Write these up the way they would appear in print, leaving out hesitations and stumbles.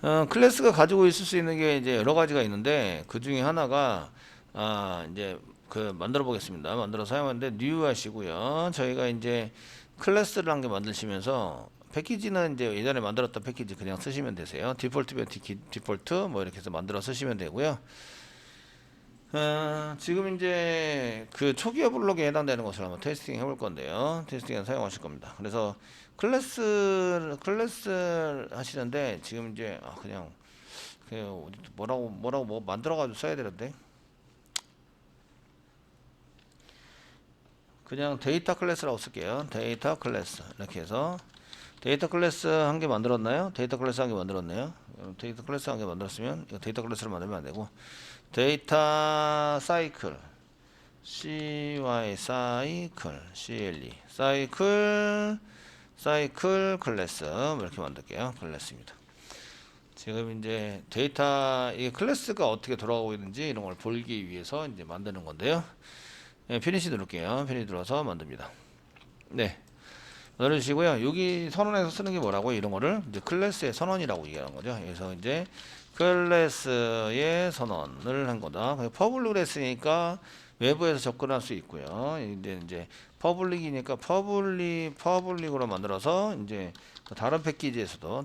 클래스가 가지고 있을 수 있는 게 이제 여러 가지가 있는데 그 중에 하나가 이제 그 만들어 보겠습니다. 만들어 사용하는데 뉴 하시고요. 저희가 이제 클래스를 한 개 만드시면서 패키지는 이제 예전에 만들었던 패키지 그냥 쓰시면 되세요. 디폴트면 디폴트 뭐 이렇게 해서 만들어 쓰시면 되고요. 지금 이제 그 초기화 블록에 해당되는 것을 한번 테스팅 해볼 건데요. 테스팅에 사용하실 겁니다. 그래서 클래스 하시는데 지금 이제 그냥 그 뭐라고 뭐 만들어 가지고 써야 되는데 그냥 데이터 클래스라고 쓸게요. 데이터 클래스 이렇게 해서 데이터 클래스 한 개 만들었나요? 데이터 클래스 한 개 만들었네요. 데이터 클래스 한 개 만들었으면 이거 데이터 클래스를 만들면 안 되고 데이터 사이클 CY 사이클 CLE 사이클 클래스 뭐 이렇게 만들게요. 클래스입니다. 지금 이제 데이터 이 클래스가 어떻게 돌아가고 있는지 이런 걸 보기 위해서 이제 만드는 건데요. 네, 피니시 누를게요. 피니시 눌러서 만듭니다. 네. 누르시고요. 여기 선언에서 쓰는 게 뭐라고 이런 거를 이제 클래스의 선언이라고 얘기하는 거죠. 그래서 이제 클래스의 선언을 한 거다. 퍼블릭을 했으니까 외부에서 접근할 수 있고요. 이제 퍼블릭이니까 퍼블릭으로 만들어서 이제 다른 패키지에서도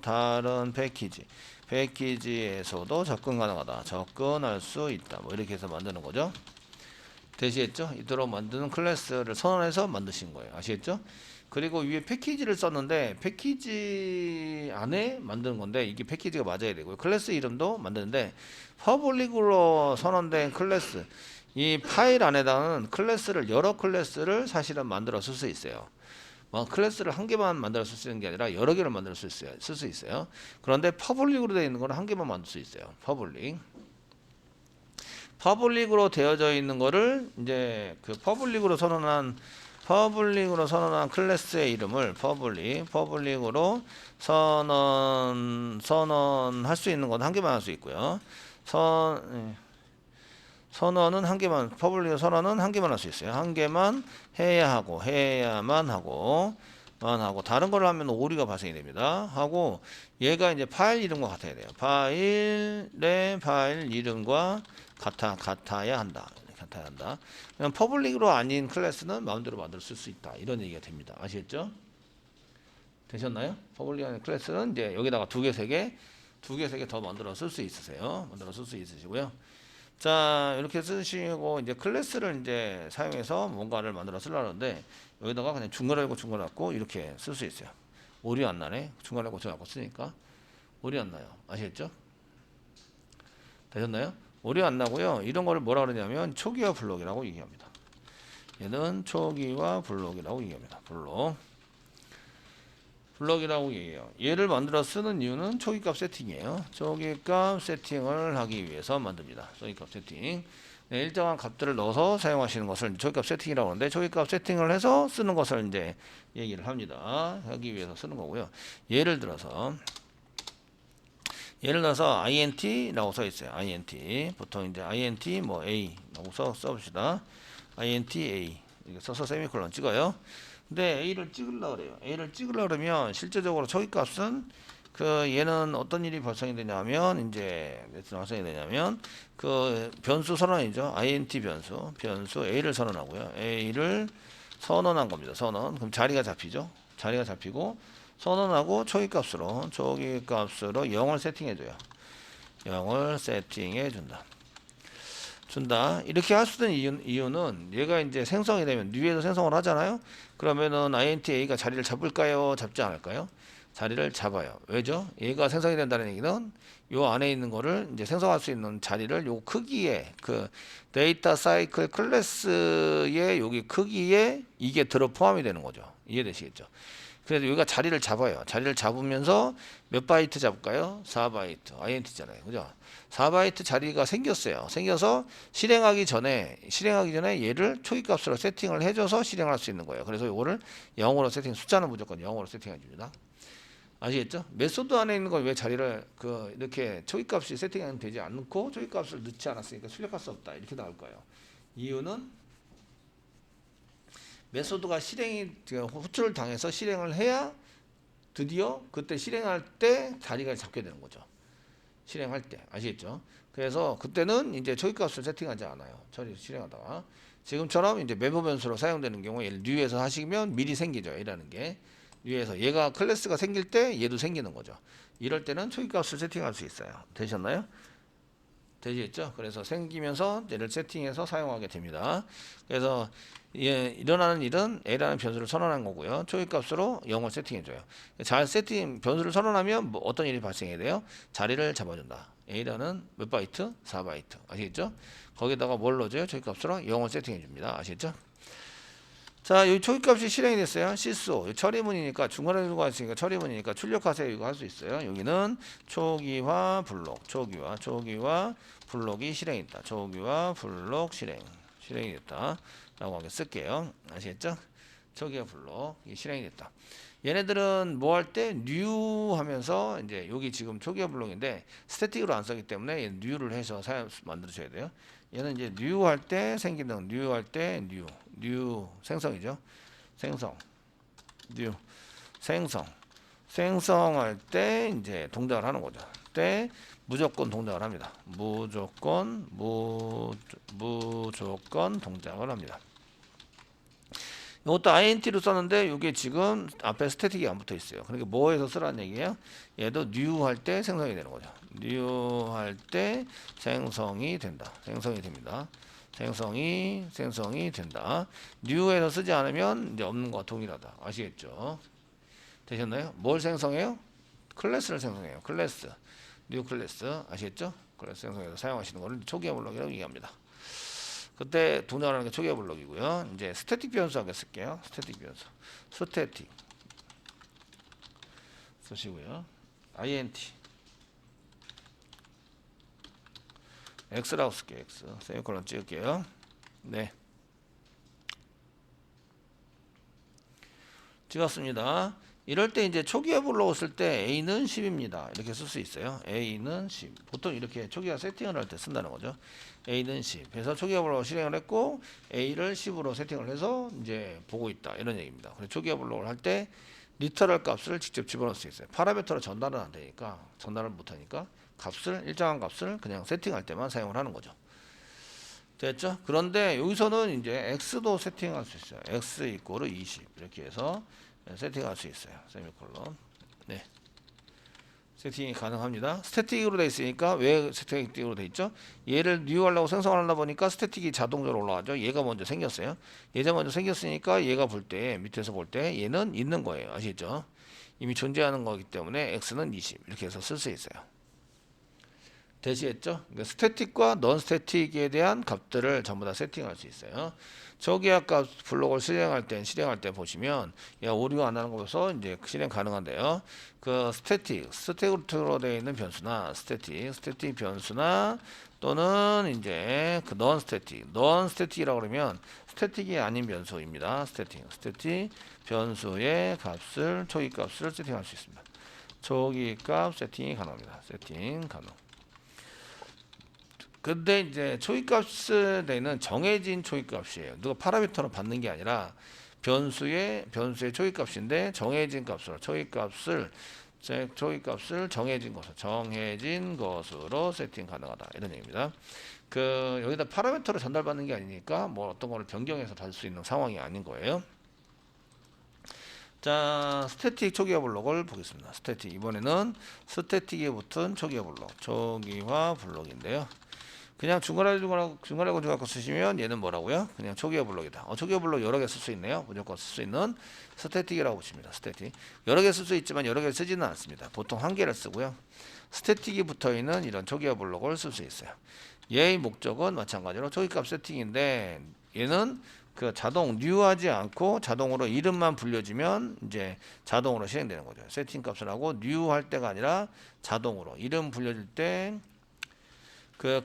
접근 가능하다. 접근할 수 있다. 뭐 이렇게 해서 만드는 거죠. 되시겠죠? 이대로 만드는 클래스를 선언해서 만드신 거예요. 아시겠죠? 그리고 위에 패키지를 썼는데 패키지 안에 만드는 건데 이게 패키지가 맞아야 되고요. 클래스 이름도 만드는데 퍼블릭으로 선언된 클래스 이 파일 안에다는 여러 클래스를 사실은 만들어 쓸 수 있어요. 클래스를 한 개만 만들어 쓸 수 있는 게 아니라 여러 개를 만들어 쓸 수 있어요. 그런데 퍼블릭으로 되어 있는 거는 한 개만 만들 수 있어요. 퍼블릭으로 되어져 있는 거를 이제 그 퍼블릭으로 선언한 클래스의 이름을 퍼블릭으로 선언할 수 있는 건 한 개만 할 수 있고요. 선언은 한 개만, 퍼블릭 선언은 한 개만 할 수 있어요. 한 개만 해야만 하고 다른 걸 하면 오류가 발생이 됩니다. 하고 얘가 이제 파일 이름과 같아야 돼요. 파일 이름과 같아야 한다. 그냥 퍼블릭으로 아닌 클래스는 마음대로 만들 수 있다. 이런 얘기가 됩니다. 아시겠죠? 되셨나요? 퍼블릭 아닌 클래스는 이제 여기다가 두 개, 세 개 더 만들어 쓸 수 있으세요. 만들어 쓸 수 있으시고요. 자, 이렇게 쓰시고 이제 클래스를 이제 사용해서 뭔가를 만들어 쓰려는데 여기다가 그냥 중괄호 닫고 이렇게 쓸 수 있어요. 오류 안 나네. 중괄호 닫고 쓰니까 오류 안 나요. 아시겠죠? 되셨나요? 오류 안 나고요. 이런 거를 뭐라 그러냐면 초기화 블록이라고 얘기합니다. 얘는 초기화 블록이라고 얘기합니다. 블록이라고 얘기해요. 얘를 만들어 쓰는 이유는 초기값 세팅이에요. 초기값 세팅을 하기 위해서 만듭니다. 초기값 세팅. 네, 일정한 값들을 넣어서 사용하시는 것을 초기값 세팅이라고 하는데 초기값 세팅을 해서 쓰는 것을 이제 얘기를 합니다. 하기 위해서 쓰는 거고요. 예를 들어서 int라고 써 있어요. int 보통 이제 int 뭐 a라고 써봅시다. int a 이렇게 써서 세미콜론 찍어요. 근데 a를 찍으려고 그래요. a를 찍으려고 그러면 실제적으로 초기값은 얘는 어떤 일이 발생이 되냐면 이제 발생이 되냐면 그 변수 선언이죠. int 변수 a를 선언하고요. a를 선언한 겁니다. 그럼 자리가 잡히죠. 자리가 잡히고 선언하고 초기값으로 0을 세팅해줘요. 0을 세팅해 준다. 이렇게 할 수 있는 이유는 얘가 이제 생성이 되면 뉴에서 생성을 하잖아요. 그러면은 intA가 자리를 잡을까요? 잡지 않을까요? 자리를 잡아요. 왜죠? 얘가 생성이 된다는 얘기는 요 안에 있는 거를 이제 생성할 수 있는 자리를 요 크기에 그 데이터 사이클 클래스의 여기 크기에 이게 들어 포함이 되는 거죠. 이해되시겠죠? 그래서 여기가 자리를 잡아요. 자리를 잡으면서 몇 바이트 잡을까요? 4바이트. int잖아요. 그죠? 4바이트 자리가 생겼어요. 생겨서 실행하기 전에 얘를 초기값으로 세팅을 해줘서 실행할 수 있는 거예요. 그래서 이거를 0으로 숫자는 무조건 0으로 세팅해 줍니다. 아시겠죠? 메소드 안에 있는 걸 왜 자리를 이렇게 초기값이 세팅이 되지 않고 초기값을 넣지 않았으니까 출력할 수 없다. 이렇게 나올 거예요. 이유는 메소드가 호출을 당해서 실행을 해야 드디어 그때 실행할 때 자리가 잡게 되는 거죠. 실행할 때 아시겠죠? 그래서 그때는 이제 초기값을 세팅하지 않아요. 처리 실행하다가 지금처럼 이제 메모 변수로 사용되는 경우에 예를 뉴에서 하시면 미리 생기죠. A라는 게 뉴에서 얘가 클래스가 생길 때 얘도 생기는 거죠. 이럴 때는 초기값을 세팅할 수 있어요. 되셨나요? 되시겠죠? 그래서 생기면서 얘를 세팅해서 사용하게 됩니다. 그래서 일어나는 일은 A라는 변수를 선언한 거고요. 초기값으로 0을 세팅해줘요. 잘 세팅 변수를 선언하면 뭐 어떤 일이 발생해야 돼요? 자리를 잡아준다. A라는 몇 바이트? 4바이트. 아시겠죠? 거기다가 뭘 넣어줘요? 초기값으로 0을 세팅해줍니다. 아시겠죠? 자, 여기 초기값이 실행이 됐어요. 실수. 처리문이니까 중간에 두고 있으니까 처리문이니까 출력하세요. 이거 할 수 있어요. 여기는 초기화 블록, 초기화 블록이 실행했다. 초기화 블록 실행이 됐다. 라고 하게 쓸게요. 아시겠죠? 초기화 블록이 실행이 됐다. 얘네들은 뭐 할 때 new 하면서 이제 여기 지금 초기화 블록인데 스태틱으로 안 쓰기 때문에 얘는 new를 해서 만들어줘야 돼요. 얘는 이제 new 할 때 생기는 new 할 때 new 생성이죠. new 생성할 때 이제 동작을 하는 거죠. 때 무조건 동작을 합니다. 무조건 동작을 합니다. 이것도 int로 썼는데 이게 지금 앞에 스태틱이 안 붙어 있어요. 그러니까 뭐에서 쓰라는 얘기예요? 얘도 new 할 때 생성이 되는 거죠. new 할 때 생성이 된다. 생성이 됩니다. 생성이 된다. new에서 쓰지 않으면 이제 없는 거와 동일하다. 아시겠죠? 되셨나요? 뭘 생성해요? 클래스를 생성해요. 클래스. new 클래스. 아시겠죠? 클래스 생성해서 사용하시는 거를 초기화 블록이라고 얘기합니다. 그때 동작을 하는 게 초기화 블록이고요. 이제 스태틱 변수 하게 쓸게요. 스태틱 변수. 스태틱 쓰시고요. int x라고 쓸게요. x. 세미콜론 찍을게요. 네. 찍었습니다. 이럴 때 이제 초기화 블록을 쓸 때 a는 10입니다. 이렇게 쓸 수 있어요. a는 10. 보통 이렇게 초기화 세팅을 할 때 쓴다는 거죠. a는 10. 그래서 초기화 블록을 실행을 했고 a를 10으로 세팅을 해서 이제 보고 있다. 이런 얘기입니다. 그래서 초기화 블록을 할 때 리터럴 값을 직접 집어넣을 수 있어요. 파라미터로 전달은 안 되니까 전달을 못 하니까 일정한 값을 그냥 세팅할 때만 사용을 하는 거죠. 됐죠? 그런데 여기서는 이제 x도 세팅할 수 있어요. x 이꼬르 20 이렇게 해서 세팅할 수 있어요. 세미콜론. 네. 세팅이 가능합니다. 스태틱으로 되어 있으니까 왜 스태틱으로 되어 있죠? 얘를 new 하려고 생성을 하다 보니까 스태틱이 자동적으로 올라가죠. 얘가 먼저 생겼어요. 얘가 먼저 생겼으니까 얘가 볼 때 밑에서 볼 때 얘는 있는 거예요. 아시죠? 이미 존재하는 거기 때문에 x는 20 이렇게 해서 쓸 수 있어요. 되시겠죠? 그러니까 스태틱과 넌 스태틱에 대한 값들을 전부 다 세팅할 수 있어요. 초기화 값 블록을 실행할 때 보시면 오류가 안 나는 거여서 이제 실행 가능한데요. 그 스태틱으로 되어 있는 변수나 스태틱 변수나 또는 이제 그 넌 스태틱이라고 그러면 스태틱이 아닌 변수입니다. 스태틱 변수의 초기 값을 세팅할 수 있습니다. 초기 값 세팅이 가능합니다. 세팅 가능. 근데 이제 초기값은 되는 정해진 초기값이에요. 누가 파라미터로 받는 게 아니라 변수의 초기값인데 정해진 값으로 초기값을 정해진 것으로 세팅 가능하다 이런 얘기입니다. 여기다 파라미터로 전달받는 게 아니니까 뭐 어떤 거를 변경해서 받을 수 있는 상황이 아닌 거예요. 자, 스태틱 초기화 블록을 보겠습니다. 이번에는 스태틱에 붙은 초기화 블록인데요. 그냥 중간에 갖고 쓰시면 얘는 뭐라고요? 그냥 초기화 블록이다. 초기화 블록 여러 개 쓸 수 있네요. 무조건 쓸 수 있는 스태틱이라고 보십니다. 스태틱. 여러 개 쓸 수 있지만 여러 개 쓰지는 않습니다. 보통 한 개를 쓰고요. 스태틱이 붙어 있는 이런 초기화 블록을 쓸 수 있어요. 얘의 목적은 마찬가지로 초기값 세팅인데 얘는 뉴하지 않고 자동으로 이름만 불려주면 이제 자동으로 실행되는 거죠. 세팅 값을 하고 new 할 때가 아니라 자동으로 이름 불려줄 때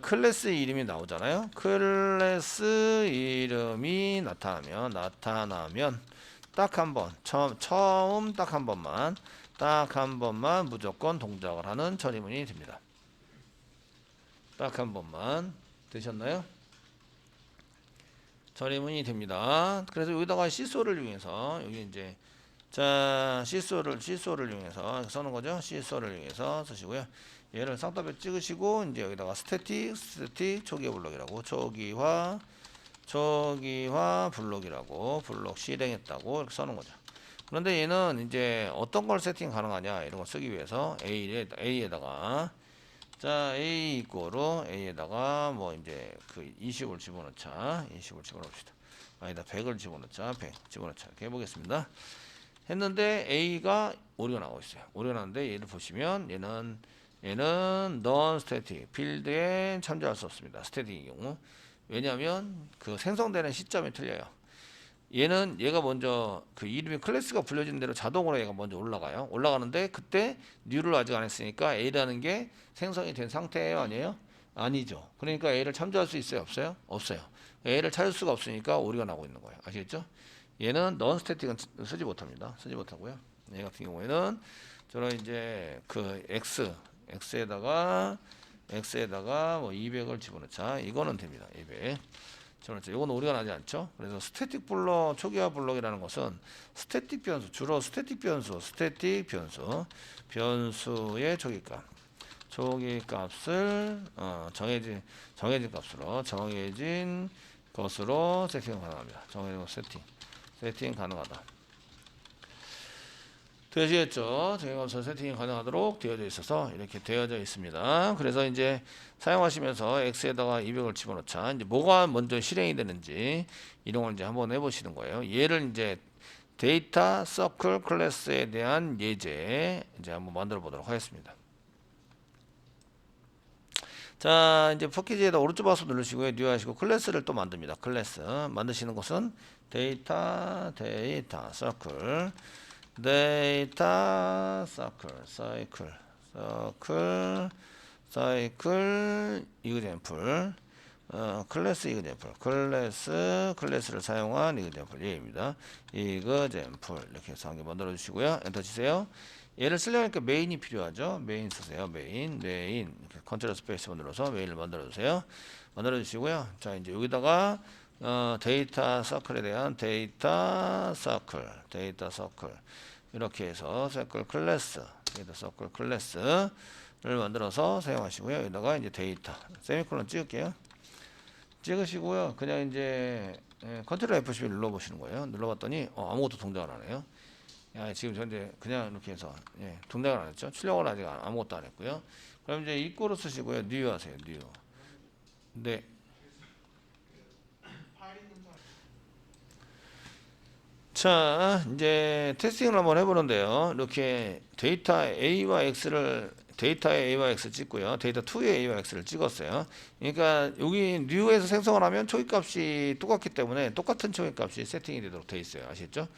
클래스 이름이 나오잖아요. 클래스 이름이 나타나면 딱 한 번 처음 딱 한 번만 무조건 동작을 하는 처리문이 됩니다. 딱 한 번만 되셨나요? 처리문이 됩니다. 그래서 여기다가 시소를 이용해서 여기 이제 자, 시소를 이용해서 써는 거죠. 시소를 이용해서 쓰시고요. 얘를 쌍따옴표 찍으시고 이제 여기다가 스태틱 초기화 블록이라고 초기화 블록이라고 블록 실행했다고 이렇게 써는 거죠. 그런데 얘는 이제 어떤 걸 세팅 가능하냐 이런 걸 쓰기 위해서 A에다가 자 A 이꼬로 A에다가 뭐 이제 그 20을 집어넣자. 20을 집어넣읍시다. 아니다 100을 집어넣자. 100 집어넣자. 이렇게 해보겠습니다. 했는데 A가 오류가 나오고 있어요. 오류가 나는데 얘를 보시면 얘는 non static 필드에 참조할 수 없습니다. 스태틱의 경우. 왜냐하면 그 생성되는 시점이 틀려요. 얘가 먼저 그 이름이 클래스가 불려진 대로 자동으로 얘가 먼저 올라가요. 올라가는데 그때 new를 아직 안 했으니까 A라는 게 생성이 된 상태예요, 아니에요? 아니죠. 그러니까 A를 참조할 수 있어요, 없어요? 없어요. A를 찾을 수가 없으니까 오류가 나고 있는 거예요. 아시겠죠? 얘는 non static은 쓰지 못합니다. 쓰지 못하고요. 얘 같은 경우에는 저는 이제 그 x에다가 뭐 200을 집어넣자. 이거는 됩니다. 200. 집어넣자. 이건 오류가 나지 않죠. 그래서 스태틱 블록, 초기화 블록이라는 것은 스태틱 변수, 주로 스태틱 변수의 초기값을 정해진 것으로 세팅 가능합니다. 정해진 세팅 가능하다. 되시겠죠? 정해진 세팅이 가능하도록 되어져 있어서 이렇게 되어져 있습니다. 그래서 이제 사용하시면서 x에다가 200을 집어넣자. 이제 뭐가 먼저 실행이 되는지 이런 걸 이제 한번 해보시는 거예요. 얘를 이제 데이터 서클 클래스에 대한 예제 이제 한번 만들어 보도록 하겠습니다. 자, 이제 패키지에다 오른쪽 마우스 누르시고요. 뉴 하시고 클래스를 또 만듭니다. 클래스 만드시는 것은 데이터 서클 사이클 이그젠플 클래스를 사용한 이그젠플 얘입니다. 이그젠플 이렇게 해서 한 개 만들어 주시고요. 엔터 치세요. 얘를 쓰려니까 메인이 필요하죠. 메인 쓰세요. 메인 컨트롤 스페이스 눌러서 메인을 만들어 주세요. 만들어 주시고요. 자, 이제 여기다가 데이터 서클에 대한 데이터 서클 이렇게 해서 데이터 서클 클래스를 만들어서 사용하시고요. 여기다가 이제 데이터 세미콜론 찍을게요. 찍으시고요. 그냥 이제 컨트롤 F12 눌러보시는 거예요. 눌러봤더니 아무것도 동작을 안 해요. 지금 현재 그냥 이렇게 해서 동작을 안 했죠. 출력을 아직 아무것도 안 했고요. 그럼 이제 이꼬로 쓰시고요. new 하세요. new. 네. 자, 이제 테스팅을 한번 해보는데요. 이렇게 데이터의 A와 X 찍고요. 데이터 2의 A와 X를 찍었어요. 그러니까 여기 new에서 생성을 하면 초기값이 똑같기 때문에 똑같은 초기값이 세팅이 되도록 돼 있어요. 아시겠죠?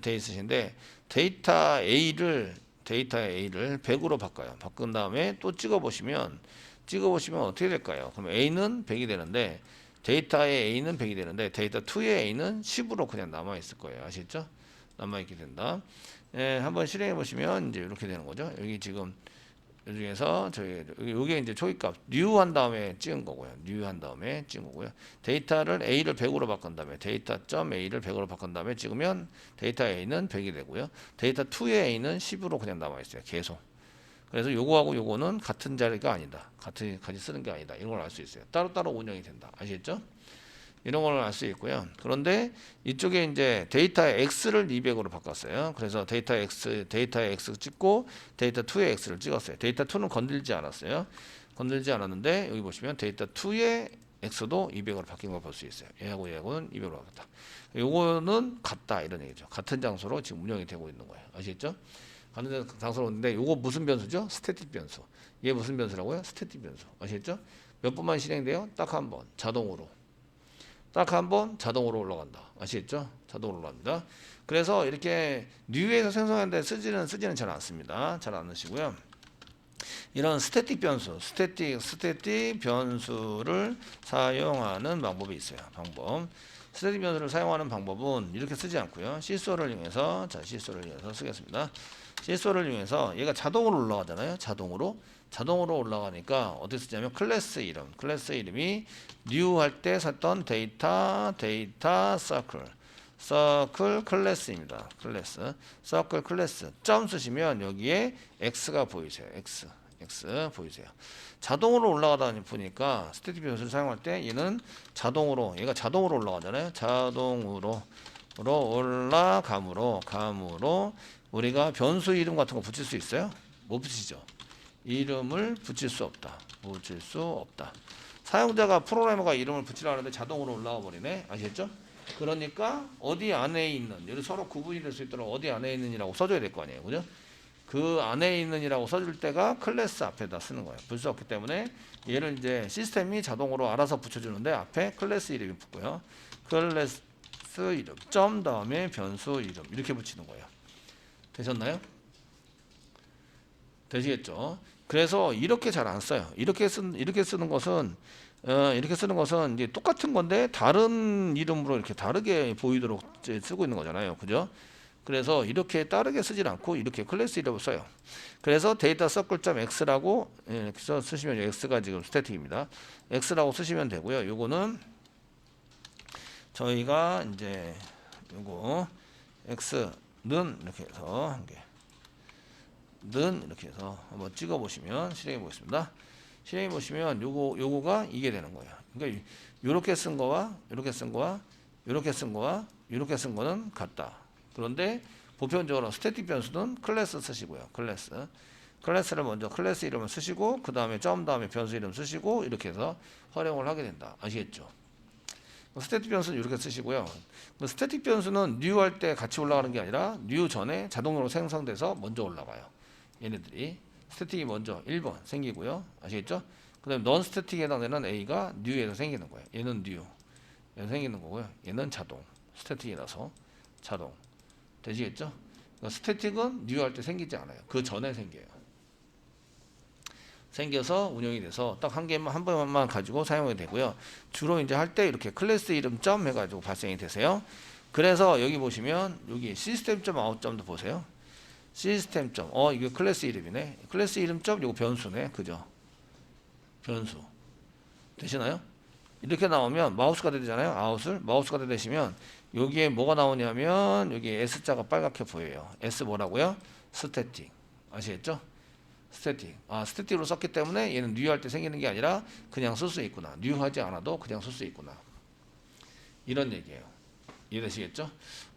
돼 있으신데 데이터의 A를 100으로 바꿔요. 바꾼 다음에 또 찍어보시면 어떻게 될까요? 그럼 A는 100이 되는데 데이터의 A는 100이 되는데 데이터 2의 A는 10으로 그냥 남아있을 거예요. 아시겠죠? 남아있게 된다. 한번 실행해 보시면 이제 이렇게 되는 거죠. 여기 지금 이 중에서 여기 이제 초기값 new 한 다음에 찍은 거고요. 데이터를 A를 100으로 바꾼 다음에 데이터.A를 100으로 바꾼 다음에 찍으면 데이터 A는 100이 되고요. 데이터 2의 A는 10으로 그냥 남아있어요. 계속. 그래서 요거하고 요거는 같은 자리가 아니다. 같이 쓰는 게 아니다. 이런 걸 알 수 있어요. 따로따로 운영이 된다. 아시겠죠? 이런 걸 알 수 있고요. 그런데 이쪽에 이제 데이터의 X를 200으로 바꿨어요. 그래서 데이터의 X 찍고 데이터 2의 X를 찍었어요. 데이터 2는 건들지 않았어요. 건들지 않았는데 여기 보시면 데이터 2의 X도 200으로 바뀐 걸 볼 수 있어요. 얘하고는 200으로 바뀌었다. 요거는 같다 이런 얘기죠. 같은 장소로 지금 운영이 되고 있는 거예요. 아시겠죠? 가는 장소로 오는데 요거 무슨 변수죠? 스태틱 변수. 얘 무슨 변수라고요? 스태틱 변수. 아시겠죠? 몇 번만 실행돼요? 딱 한 번. 자동으로 올라간다. 아시겠죠? 자동으로 올라갑니다. 그래서 이렇게 new에서 생성하는데 쓰지는 잘 않습니다. 잘 안 넣으시고요. 이런 스태틱 변수를 사용하는 방법이 있어요. 스태틱 변수를 사용하는 방법은 이렇게 쓰지 않고요. 시소를 이용해서 쓰겠습니다. 시소를 이용해서 얘가 자동으로 올라가잖아요. 자동으로 올라가니까 어떻게 쓰냐면 클래스 이름이 new 할 때 썼던 데이터 서클 서클 클래스입니다. 클래스. 서클 클래스. 점 쓰시면 여기에 x가 보이세요. x 보이세요. 자동으로 올라가다 보니까 스태틱 변수를 사용할 때 얘는 얘가 자동으로 올라가잖아요. 자동으로 올라감으로 우리가 변수 이름 같은 거 붙일 수 있어요? 못 붙이죠. 이름을 붙일 수 없다. 사용자가 프로그래머가 이름을 붙이려고 하는데 자동으로 올라가 버리네. 아시겠죠? 그러니까 어디 안에 있는, 여기 서로 구분이 될 수 있도록 어디 안에 있는이라고 써줘야 될 거 아니에요. 그죠? 그 안에 있는이라고 써줄 때가 클래스 앞에다 쓰는 거예요. 붙일 수 없기 때문에 얘를 이제 시스템이 자동으로 알아서 붙여주는데 앞에 클래스 이름이 붙고요. 클래스 이름 점 다음에 변수 이름 이렇게 붙이는 거예요. 되셨나요? 되시겠죠? 그래서 이렇게 잘 안 써요. 이렇게 쓰는 것은 이제 똑같은 건데 다른 이름으로 이렇게 다르게 보이도록 이제 쓰고 있는 거잖아요. 그죠? 그래서 이렇게 다르게 쓰질 않고 이렇게 클래스 이름을 써요. 그래서 데이터 서클.x라고 이렇게 쓰시면 x가 지금 스태틱입니다. x라고 쓰시면 되고요. 요거는 저희가 이제 요거 x는 이렇게 해서 한 개. 는 이렇게 해서 한번 찍어 보시면 실행해 보겠습니다. 실행해 보시면 요거가 이게 되는 거예요. 그러니까 요렇게 쓴 거와 요렇게 쓴 거와 요렇게 쓴 거와 요렇게 쓴 거는 같다. 그런데 보편적으로 스태틱 변수는 클래스 쓰시고요. 클래스를 먼저 클래스 이름을 쓰시고 그 다음에 점 다음에 변수 이름 쓰시고 이렇게 해서 활용을 하게 된다. 아시겠죠? 스태틱 변수는 이렇게 쓰시고요. 스태틱 변수는 new 할 때 같이 올라가는 게 아니라 new 전에 자동으로 생성돼서 먼저 올라가요. 얘네들이 스태틱이 먼저 1번 생기고요. 아시겠죠? 그 다음에 non 스태틱에 해당되는 A가 new에서 생기는 거예요. 얘는 new 에서 생기는 거고요. 얘는 자동 스태틱이라서 자동 되시겠죠? 그러니까 스태틱은 new 할 때 생기지 않아요. 그 전에 생겨서 운영이 돼서 딱 한 번만 가지고 사용이 되고요. 주로 이제 할 때 이렇게 클래스 이름 점 해가지고 발생이 되세요. 그래서 여기 보시면 여기 시스템 점 아웃 점도 보세요. 시스템 점 이거 클래스 이름이네. 클래스 이름 점 이거 변수네. 그죠? 변수 되시나요? 이렇게 나오면 마우스가 되잖아요. 마우스가 되시면 여기에 뭐가 나오냐면 여기 S자가 빨갛게 보여요. S 뭐라고요? 스태틱. 아시겠죠? 스태틱으로 썼기 때문에 얘는 new 할 때 생기는 게 아니라 그냥 쓸 수 있구나. new 하지 않아도 그냥 쓸 수 있구나. 이런 얘기예요. 이해되시겠죠?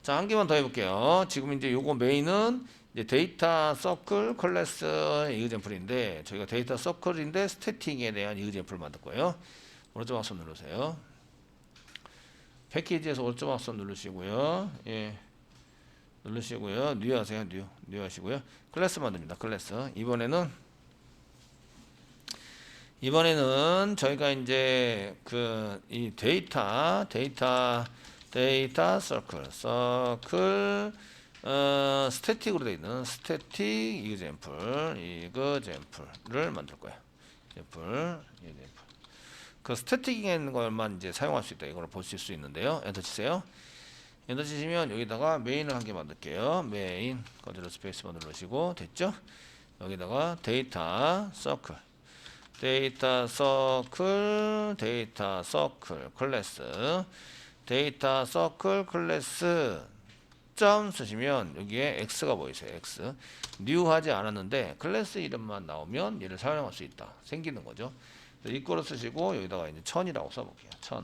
자, 한 개만 더 해볼게요. 지금 이제 요거 메인은 이제 데이터 서클 클래스 이그젬플인데 저희가 데이터 서클인데 스태틱에 대한 이그젬플을 만들 거예요. 오른쪽 마우스 누르세요. 패키지에서 오른쪽 마우스 누르시고요. 예. 누르시고요. 뉴 하세요. 뉴 하시고요. 클래스 만듭니다. 클래스. 이번에는 저희가 이제 이 데이터 서클 스태틱으로 되어 있는 스태틱 이그젬플을 만들 거예요. 이그젬플. 그 스태틱에 있는 것만 이제 사용할 수 있다. 이걸 보실 수 있는데요. 엔터 치세요. 엔터 치시면 여기다가 메인을 한 개 만들게요. 메인 컨트롤 스페이스바 누르시고 됐죠? 여기다가 데이터 서클 클래스 점 쓰시면 여기에 x가 보이세요. x new 하지 않았는데 클래스 이름만 나오면 얘를 사용할 수 있다. 생기는 거죠. 이거를 쓰시고 여기다가 이제 1000이라고 써볼게요. 1000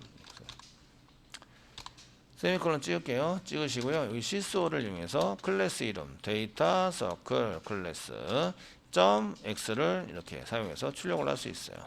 세미콜론 찍으시고요. 여기 시소를 이용해서 클래스 이름 데이터 서클 클래스 점 x를 이렇게 사용해서 출력을 할 수 있어요.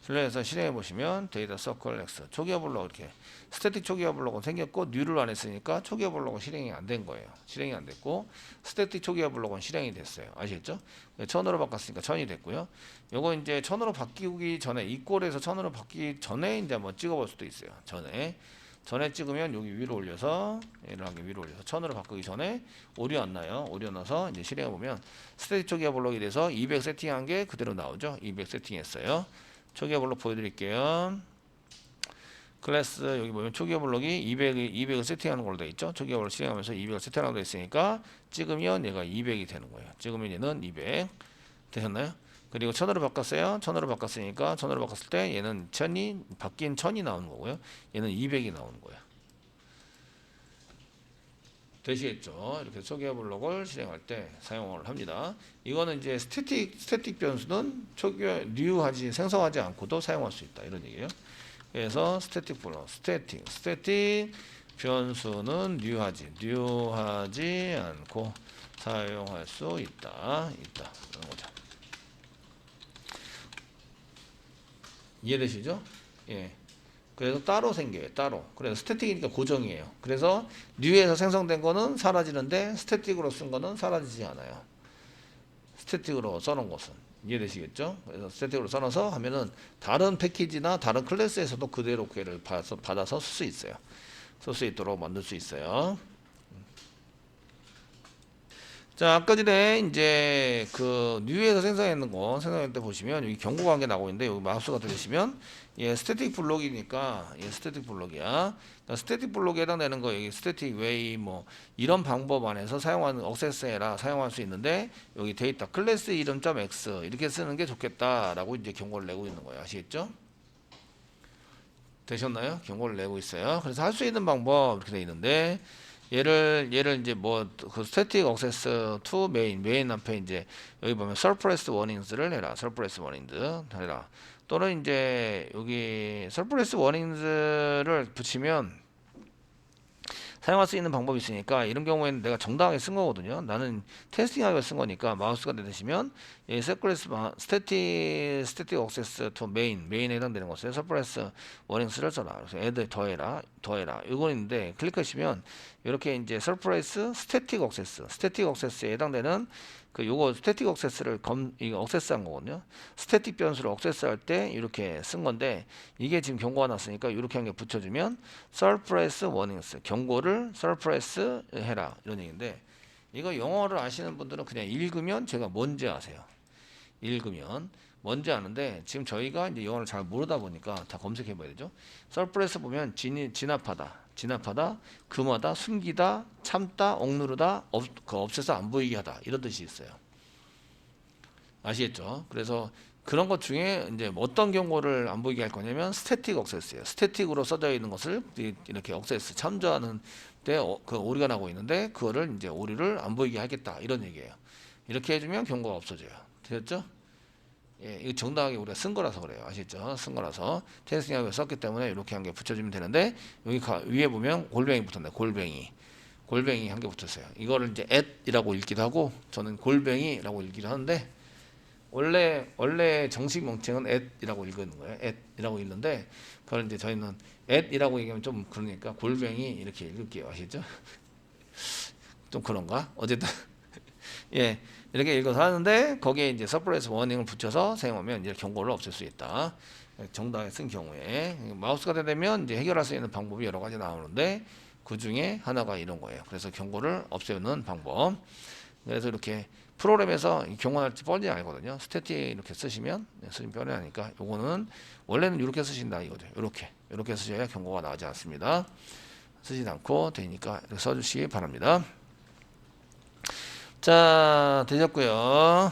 출력해서 실행해 보시면 데이터 서클 x 초기화 블록 이렇게 스태틱 초기화 블록은 생겼고 뉴를 안 했으니까 초기화 블록은 실행이 안 된 거예요. 실행이 안 됐고 스태틱 초기화 블록은 실행이 됐어요. 아시겠죠? 1000으로 바꿨으니까 1000이 됐고요. 요거 이제 1000으로 바뀌기 전에 이 꼴에서 1000으로 바뀌기 전에 이제 한번 찍어볼 수도 있어요. 전에 찍으면 여기 위로 올려서 얘를 한 개 위로 올려서 1000으로 바꾸기 전에 오류 안 나요. 오류 나서 이제 실행해 보면 스태틱 초기화 블록이 돼서 200 세팅한 게 그대로 나오죠. 200 세팅했어요. 초기화 블록 보여드릴게요. 클래스 여기 보면 초기화 블록이 200을 세팅하는 걸로 되어 있죠. 초기화 블록 실행하면서 200을 세팅하는 걸로 되어 있으니까 찍으면 얘가 200이 되는 거예요. 찍으면 얘는 200 되셨나요? 그리고 1000으로 바꿨어요. 1000으로 바꿨으니까 1000으로 바꿨을 때 얘는 바뀐 1000이 나오는 거고요. 얘는 200이 나오는 거예요. 되시겠죠? 이렇게 소개어 블록을 실행할 때 사용을 합니다. 이거는 이제 스태틱 변수는 뉴하지 생성하지 않고도 사용할 수 있다 이런 얘기예요. 그래서 스태틱 블록, 스태틱 변수는 뉴하지 않고 사용할 수 있다 이런 거죠. 이해되시죠? 예. 그래서 따로 생겨요. 따로. 그래서 스태틱이니까 고정이에요. 그래서 뉴에서 생성된 거는 사라지는데 스태틱으로 쓴 거는 사라지지 않아요. 스태틱으로 써놓은 것은. 이해되시겠죠? 그래서 스태틱으로 써놔서 하면은 다른 패키지나 다른 클래스에서도 그대로 걔를 받아서 쓸 수 있어요. 쓸 수 있도록 만들 수 있어요. 자, 아까 전에 이제 그 뉴에서 생성했는 거 생성할 때 보시면 여기 경고 관계 나오고 있는데 여기 마우스가 들으시면 얘 스태틱 블록이니까 얘 스태틱 블록이야. 그러니까 스태틱 블록에 해당되는 거 여기 스태틱 웨이 뭐 이런 방법 안에서 사용하는 억세스해라 사용할 수 있는데 여기 데이터 클래스 이름 .x 이렇게 쓰는 게 좋겠다라고 이제 경고를 내고 있는 거예요. 아시겠죠? 되셨나요? 경고를 내고 있어요. 그래서 할 수 있는 방법 이렇게 돼 있는데 얘를 이제 뭐 그 스태틱 억세스 to 메인 앞에 이제 여기 보면 서프레스 워닝스를 해라. 서프레스 워닝스 해라. 또는 이제 여기 서프레스 워닝스를 붙이면 사용할 수 있는 방법이 있으니까 이런 경우에는 내가 정당하게 쓴 거거든요. 나는 테스팅하기 쓴 거니까 마우스가 내리시면 이 스태틱 억세스 투 메인에 해당되는 것을 서프레스 워닝스를 써라. 그래서 애드 더해라. 이거 있는데 클릭하시면 이렇게 이제 서프레스 스태틱 억세스에 해당되는 그 요거 스태틱 억세스를 이거 억세스한 거거든요. 스태틱 변수를 억세스할 때 이렇게 쓴 건데 이게 지금 경고가 났으니까 이렇게 한 개 붙여주면 서프레스 워닝스 경고를 서프레스 해라 이런 얘기인데 이거 영어를 아시는 분들은 그냥 읽으면 제가 뭔지 아세요. 읽으면 뭔지 아는데 지금 저희가 이제 영어를 잘 모르다 보니까 다 검색해 봐야 되죠. 서프레스 보면 진압하다, 금하다, 숨기다, 참다, 억누르다, 없애서 안 보이게 하다 이런 뜻이 있어요. 아시겠죠? 그래서 그런 것 중에 이제 어떤 경고를 안 보이게 할 거냐면 스태틱 억세스예요. 스태틱으로 써져 있는 것을 이렇게 억세스 참조하는 때 그 오류가 나고 있는데 그거를 이제 오류를 안 보이게 하겠다 이런 얘기예요. 이렇게 해주면 경고가 없어져요. 되셨죠? 예, 이거 정당하게 우리가 쓴 거라서 그래요. 아시죠? 쓴 거라서 테스팅하고 썼기 때문에 이렇게 한 개 붙여주면 되는데 여기 위에 보면 골뱅이 붙었네. 골뱅이 한 개 붙었어요. 이거를 이제 at이라고 읽기도 하고 저는 골뱅이라고 읽기도 하는데 원래 정식 명칭은 at이라고 읽는 거예요. at이라고 읽는데 그걸 이제 저희는 at이라고 얘기하면 좀 그러니까 골뱅이 이렇게 읽을게요. 아시죠? 좀 그런가? 어쨌든 예. 이렇게 읽어서 하는데 거기에 이제 서프레스 워닝을 붙여서 사용하면 이제 경고를 없앨 수 있다. 정당하게 쓴 경우에 마우스가 되면 이제 해결할 수 있는 방법이 여러 가지 나오는데 그 중에 하나가 이런 거예요. 그래서 경고를 없애는 방법. 그래서 이렇게 프로그램에서 경고할지 뻔히 알거든요. 스태틱 이렇게 쓰시면 뻔히 하니까 요거는 원래는 이렇게 쓰신다 이거죠. 이렇게 쓰셔야 경고가 나오지 않습니다. 쓰진 않고 되니까 이렇게 써주시기 바랍니다. 자, 되셨고요.